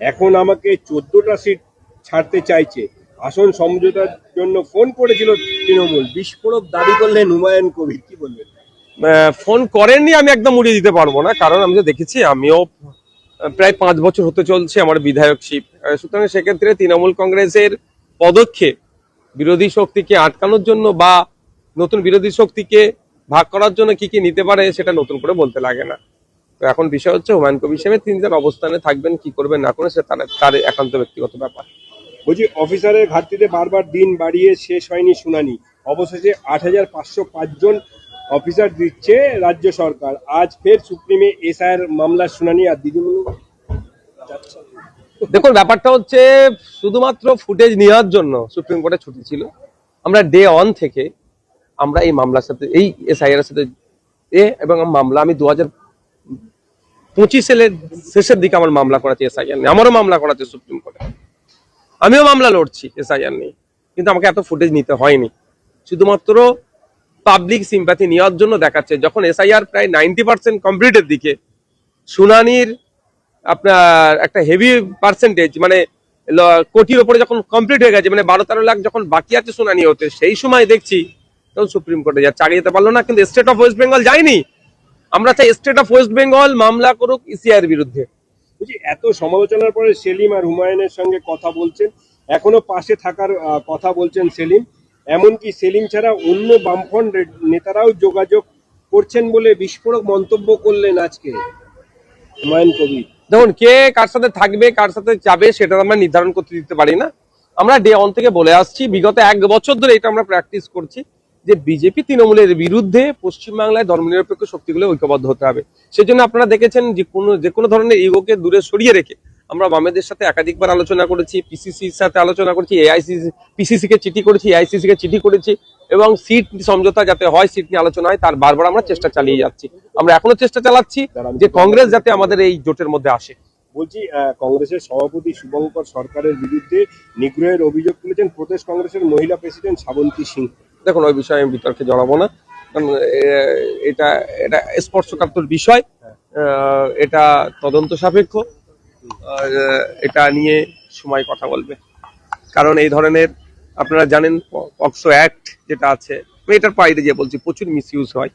এখন আমাকে 14টা সিট ছাড়তে চাইছে, আসন সমঝোতার জন্য ফোন করেছিল তৃণমূল, বিস্ফোরক দাবি করলেন হুমায়ুন কবির, কি বলবেন? ফোন করেননি আমি একদম উড়িয়ে দিতে পারবো না, কারণ আমি তো দেখেছি, আমিও প্রায় 5 বছর হতে চলছে আমার বিধায়কশিপ। সুতরাং সেক্ষেত্রে তৃণমূল কংগ্রেসের পদক্ষেপ বিরোধী শক্তিকে আটকানোর জন্য বা নতুন বিরোধী শক্তিকে ভাগ করার জন্য কি কি নিতে পারে সেটা নতুন করে বলতে লাগে না। তো এখন বিষয় হচ্ছে হুমায়ুন কবির হিসেবে তিনি যার অবস্থানে থাকবেন, কি করবেন না করবেন, সেটা তার একান্ত ব্যক্তিগত ব্যাপার। বলছি, অফিসারের ঘাটতিতে বারবার দিন বাড়িয়ে শেষ হয়নি শুনানি, অবশেষে 8,505 জন অফিসার দিচ্ছে রাজ্য সরকার। আজ ফের সুপ্রিমে এসআইআর মামলার শুনানি, আর দিদিমণি দেখুন, ব্যাপারটা হচ্ছে শুধুমাত্র ফুটেজ নেওয়ার জন্য সুপ্রিম কোর্টে ছুটি ছিল। আমরা ডে 1 থেকে আমরা এই মামলার সাথে, এই এসআইআর এর সাথে এবং মামলা আমি 2025 সালের শেষের দিকে আমার মামলা করাচ্ছি এসআইআর নিয়ে, আমারও মামলা করাচ্ছে সুপ্রিম কোর্টে, আমিও মামলা লড়ছি এসআইআর নিয়ে, কিন্তু আমাকে এত ফুটেজ নিতে হয়নি। শুধুমাত্র পাবলিক সিম্প্যাথি নেওয়ার জন্য দেখাচ্ছে। যখন এসআইআর প্রায় 90% কমপ্লিটের দিকে, শুনানির আপনার একটা হেভি পার্সেন্টেজ মানে কোটির ওপরে যখন কমপ্লিট হয়ে গেছে, মানে 12-13 লাখ যখন বাকি আছে শুনানি হতে, সেই সময় দেখছি তখন সুপ্রিম কোর্টে যা চালিয়ে যেতে পারলো না। কিন্তু স্টেট অফ ওয়েস্ট বেঙ্গল যায়নি। আমরা চাই স্টেট অফ ওয়েস্ট বেঙ্গল মামলা করুক ইসিআইয়ের বিরুদ্ধে। বলছি, এত সমালোচনার পরে সেলিম আর হুমায়ুনের সঙ্গে কথা বলছেন, এখনো পাশে থাকার কথা বলছেন সেলিম, এমনকি সেলিম ছাড়া অন্য বামফ্রন্ট নেতারাও যোগাযোগ করছেন বলে বিস্ফোরক মন্তব্য করলেন আজকে হুমায়ুন কবির। দেখুন, কে কার সাথে থাকবে কার সাথে যাবে সেটা আমরা নির্ধারণ করতে দিতে পারি না। আমরা ডে 1 থেকে বলে আসছি, বিগত 1 বছর ধরে এটা আমরা প্র্যাকটিস করছি যে বিজেপি তৃণমূলের বিরুদ্ধে পশ্চিমবাংলায় ধর্মনিরপেক্ষ শক্তিগুলো ঐক্যবদ্ধ হতে হবে। সেজন্য আপনারা দেখেছেন যে কোনো ধরনের ইগোকে দূরে সরিয়ে রেখে আমরা বামেদের সাথে একাধিকবার আলোচনা করেছি, পিসিসির সাথে আলোচনা করেছি, পিসিসি কে চিঠি করেছি, এআইসিসি কে চিঠি করেছি, এবং সিট সমঝোতা যাতে হয়, সিট নিয়ে আলোচনা হয়, তার বারবার আমরা চেষ্টা চালিয়ে যাচ্ছি। আমরা এখনো চেষ্টা চালাচ্ছি যে কংগ্রেস যাতে আমাদের এই জোটের মধ্যে আসে। বলছি, কংগ্রেসের সভাপতি শুভঙ্কর সরকারের বিরুদ্ধে নিগ্রহের অভিযোগ তুলেছেন প্রদেশ কংগ্রেসের মহিলা প্রেসিডেন্ট শ্রাবন্তী সিং। দেখুন, ওই বিষয়ে আমি বিতর্কে জড়াবো না, কারণ এটা এটা স্পর্শকাতর বিষয়, এটা তদন্ত সাপেক্ষ, এটা নিয়ে সময় কথা বলবে। কারণ এই ধরনের আপনারা জানেন পক্সো অ্যাক্ট যেটা আছে, এটার বাইরে যে বলছি প্রচুর মিসইউজ হয়।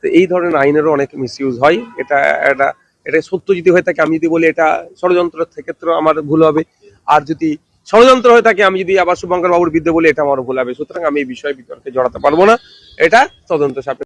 তো এই ধরনের আইনেরও অনেক মিসইউজ হয়। এটা এটা এটা সত্য যদি হয়ে থাকে, আমি যদি বলি এটা ষড়যন্ত্র ক্ষেত্রে আমার ভুল হবে, আর যদি ষড়যন্ত্র হয়ে থাকে আমি যদি আবার শুভঙ্কর বাবুর বিরুদ্ধে বলি এটা আমারও ভুল হবে। সুতরাং আমি এই বিষয়ে বিতর্কে জড়াতে পারবো না, এটা তদন্ত সাপেক্ষ।